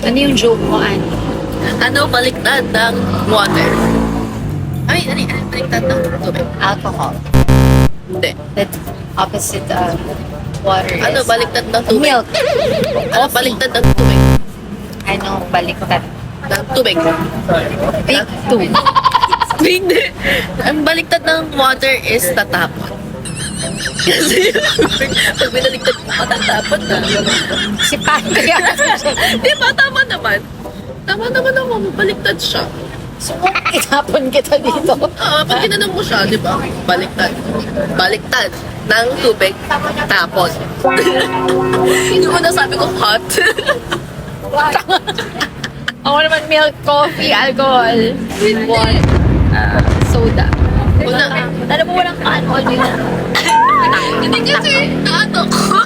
Ano yung joke mo, Annie? Ano baliktad ng water? Ay, ano baliktad ng tubig? Alcohol. Hindi. That's opposite of water Ano is baliktad ng tubig? milk. Ano baliktad ng tubig? Ano baliktad? Ng tubig. Big two. Hindi. Ang baliktad ng water is tatapon. Kasi pag binaligtad mo, matatapon na. Si Pato yan. Di ba? Tama naman. Tama naman ako. Baliktad siya. So, itapon kita dito. Pag ginanong mo siya, di ba? Baliktad. Baliktad ng tubig, tapon. Hindi mo nasabi ko hot. Ako naman milk, coffee, alcohol, with one soda. Una, Alam mo walang alcohol din na. hindi kasi, ano ko.